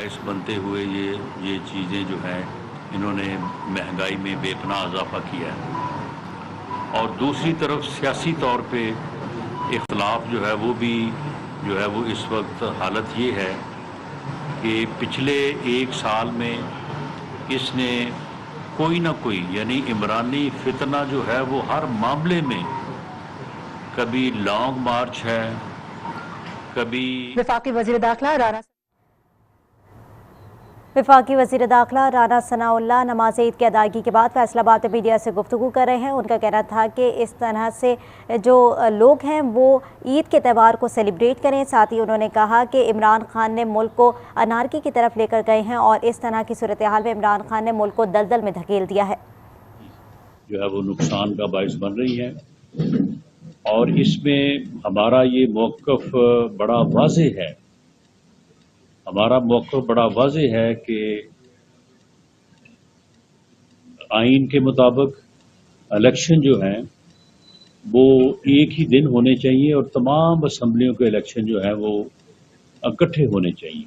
बायस बनते हुए ये चीज़ें जो हैं इन्होंने महंगाई में बेपनाह इजाफा किया है। और दूसरी तरफ सियासी तौर पे इख्तलाफ जो है वो भी जो है वो इस वक्त हालत ये है कि पिछले एक साल में इसने कोई ना कोई यानी इमरानी फितना जो है वो हर मामले में कभी लॉन्ग मार्च है, कभी वफाकी वज़ीर दाखिला राना सनाउल्लाह नमाज ईद की अदायगी के बाद फैसलाबाद में मीडिया से गुफ्तगू कर रहे हैं। उनका कहना था कि इस तरह से जो लोग हैं वो ईद के त्यौहार को सेलिब्रेट करें। साथ ही उन्होंने कहा कि इमरान खान ने मुल्क को अनारकी की तरफ लेकर गए हैं और इस तरह की सूरत हाल में इमरान खान ने मुल्क को दलदल में धकेल दिया है, जो है वो नुकसान का बायस बन रही है। और इसमें हमारा ये मौक़िफ़ बड़ा वाज़ेह है, हमारा मौक़िफ़ बड़ा वाज़ेह है कि आइन के मुताबिक इलेक्शन जो हैं वो एक ही दिन होने चाहिए और तमाम असम्बलियों के इलेक्शन जो है वो इकट्ठे होने चाहिए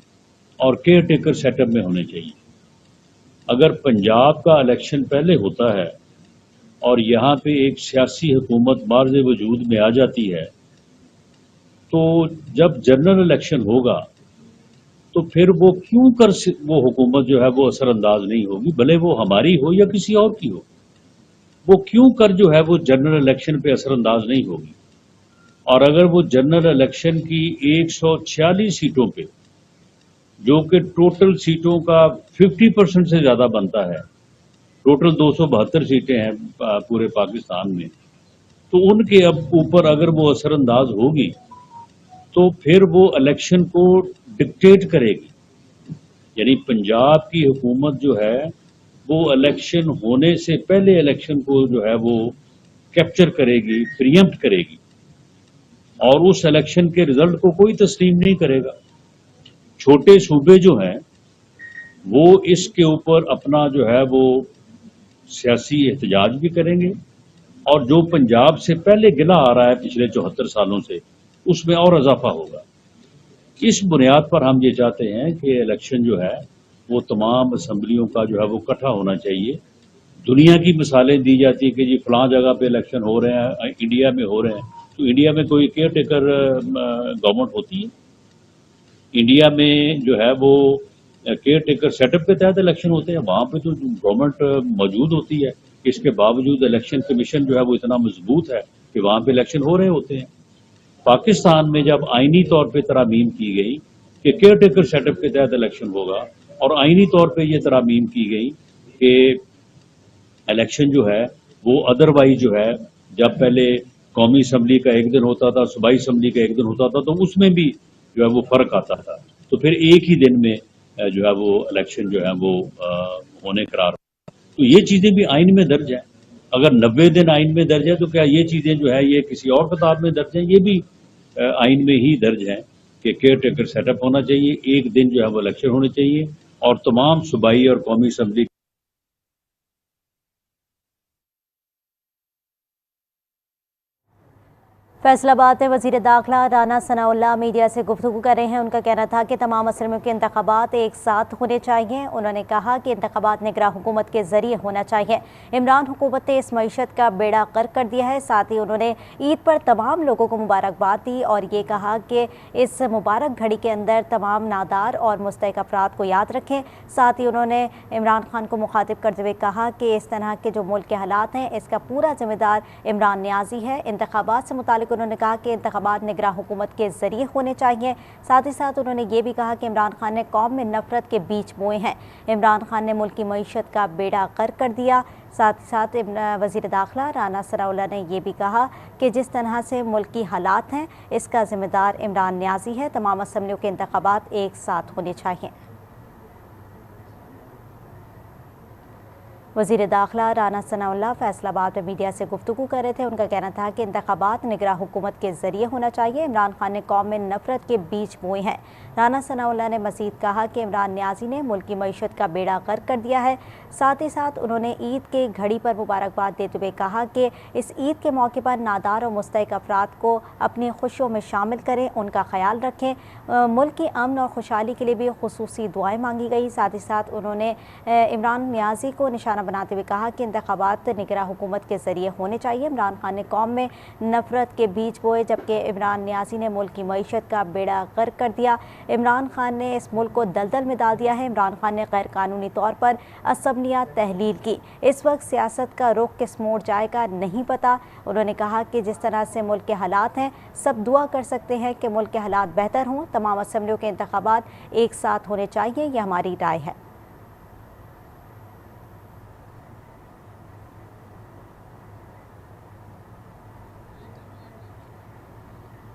और केयर टेकर सेटअप में होने चाहिए। अगर पंजाब का इलेक्शन पहले होता है और यहाँ पे एक सियासी हुकूमत मार्ज़ वजूद में आ जाती है तो जब जनरल इलेक्शन होगा तो फिर वो क्यों कर वो हुकूमत जो है वो असरअंदाज नहीं होगी, भले वो हमारी हो या किसी और की हो, वो क्यों कर जो है वो जनरल इलेक्शन पे असरअंदाज नहीं होगी। और अगर वो जनरल इलेक्शन की 146 सीटों पे जो कि टोटल सीटों का 50% से ज्यादा बनता है, टोटल 272 सीटें हैं पूरे पाकिस्तान में, तो उनके अब ऊपर अगर वो असरअंदाज होगी तो फिर वो इलेक्शन को डिक्टेट करेगी। यानी पंजाब की हुकूमत जो है वो इलेक्शन होने से पहले इलेक्शन को जो है वो कैप्चर करेगी, प्रीएम्प्ट करेगी और उस इलेक्शन के रिजल्ट को कोई तस्लीम नहीं करेगा। छोटे सूबे जो हैं वो इसके ऊपर अपना जो है वो सियासी एहतजाज भी करेंगे और जो पंजाब से पहले गिला आ रहा है पिछले 74 सालों से उसमें और इजाफा होगा। इस बुनियाद पर हम ये चाहते हैं कि इलेक्शन जो है वो तमाम असम्बलियों का जो है वो इकट्ठा होना चाहिए। दुनिया की मिसालें दी जाती है कि जी फलां जगह पे इलेक्शन हो रहे हैं, इंडिया में हो रहे हैं, तो इंडिया में कोई केयर टेकर गवर्नमेंट होती है? इंडिया में जो है वो केयर टेकर सेटअप के तहत इलेक्शन होते हैं, वहां पे तो गवर्नमेंट मौजूद होती है। इसके बावजूद इलेक्शन कमीशन जो है वो इतना मजबूत है कि वहां पे इलेक्शन हो रहे होते हैं। पाकिस्तान में जब आईनी तौर पे तरामीम की गई कि केयर टेकर सेटअप के तहत इलेक्शन होगा और आईनी तौर पे ये तरामीम की गई कि इलेक्शन जो है वो अदरवाइज जो है जब पहले कौमी असम्बली का एक दिन होता था, सूबाई असम्बली का एक दिन होता था, तो उसमें भी जो है वो फर्क आता था, तो फिर एक ही दिन में जो है वो इलेक्शन जो है वो होने करार। तो ये चीजें भी आइन में दर्ज है। अगर 90 दिन आइन में दर्ज है तो क्या ये चीजें जो है ये किसी और किताब में दर्ज है? ये भी आइन में ही दर्ज है कि केयर टेकर सेटअप होना चाहिए, एक दिन जो है वो इलेक्शन होने चाहिए और तमाम सूबाई और कौमी असम्बली फैसलाबाद में वज़ीर दाखिला राना सनाउल्लाह मीडिया से गुफ्तगू कर रहे हैं। उनका कहना था कि तमाम असम्बलियों के इंतखाबात एक साथ होने चाहिए। उन्होंने कहा कि इंतखाबात निगरान हुकूमत के ज़रिए होना चाहिए। इमरान हुकूमत ने इस मईशत का बेड़ा गर्क कर दिया है। साथ ही उन्होंने ईद पर तमाम लोगों को मुबारकबाद दी और ये कहा कि इस मुबारक घड़ी के अंदर तमाम नादार और मुस्तहिक अफराद को याद रखें। साथ ही उन्होंने इमरान खान को मुखातिब करते हुए कहा कि इस तरह के जो मुल्क के हालात हैं इसका पूरा जिम्मेदार इमरान न्याजी है। इंतखाबात से मुतालिक उन्होंने कहा कि इंतखाबात निगरान हुकूमत के जरिए होने चाहिए। साथ ही साथ उन्होंने ये भी कहा कि इमरान खान ने कौम में नफरत के बीज बोए हैं। इमरान खान ने मुल्क की मईशत का बेड़ा गर्क कर दिया। साथ ही साथ वज़ीर दाखिला राना सनाउल्लाह ने यह भी कहा कि जिस तरह से मुल्क की हालात हैं इसका जिम्मेदार इमरान न्याजी है। तमाम असम्बलियों के इंतखाबात एक साथ होने चाहिए। वज़ीर दाखिला राना सनाउल्लाह फैसलाबाद में मीडिया से गुफ्तगू कर रहे थे। उनका कहना था कि इंतखाबात निगरान हुकूमत के ज़रिए होना चाहिए। इमरान खान ने कौम में नफरत के बीज बोए हैं। राना सनाउल्लाह ने मज़ीद कहा कि इमरान नियाज़ी ने मुल्क की मईशत का बेड़ा गर्क कर दिया है। साथ ही साथ उन्होंने ईद के घड़ी पर मुबारकबाद देते हुए कहा कि इस ईद के मौके पर नादार और मुस्तहिक अफराद को अपनी खुशियों में शामिल करें, उनका ख्याल रखें। मुल्क की अमन और खुशहाली के लिए भी खुसूसी दुआएं मांगी गई। साथ ही साथ उन्होंने इमरान नियाज़ी को निशाना बनाते हुए कहा कि इंतखाबात निगरान हुकूमत के ज़रिए होने चाहिए। इमरान खान ने कौम में नफरत के बीज बोए, जबकि इमरान नियाज़ी ने मुल्क की मईशत का बेड़ा गर्क कर दिया। इमरान खान ने इस मुल्क को दलदल में डाल दिया है। इमरान खान ने गैर कानूनी तौर पर असम्बलियाँ तहलील की। इस वक्त सियासत का रुख किस मोड़ जाएगा नहीं पता। उन्होंने कहा कि जिस तरह से मुल्क के हालात हैं, सब दुआ कर सकते हैं कि मुल्क के हालात बेहतर हों। तमाम असम्बलियों के इंतखाबात एक साथ होने चाहिए, यह हमारी राय है।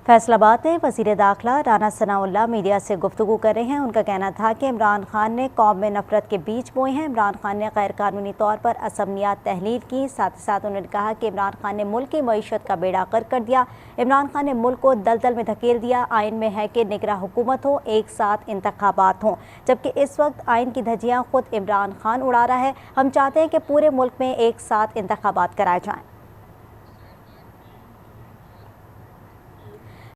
फैसलाबाद में वज़ीर दाखिला राना सनाउल्लाह मीडिया से गुफ्तगू कर रहे हैं। उनका कहना था कि इमरान खान ने कौम में नफरत के बीज बोए हैं। इमरान खान ने गैर कानूनी तौर पर असम्बलियाँ तहलील की। साथ ही साथ उन्होंने कहा कि इमरान खान ने मुल्क की मईशत का बेड़ा गर्क कर दिया। इमरान खान ने मुल्क को दलदल में धकेल दिया। आइन में है कि निगरान हुकूमत हो, एक साथ इंतखाबात हों, जबकि इस वक्त आइन की धज्जियाँ खुद इमरान खान उड़ा रहा है। हम चाहते हैं कि पूरे मुल्क में एक साथ इंतखाबात कराए जाएँ।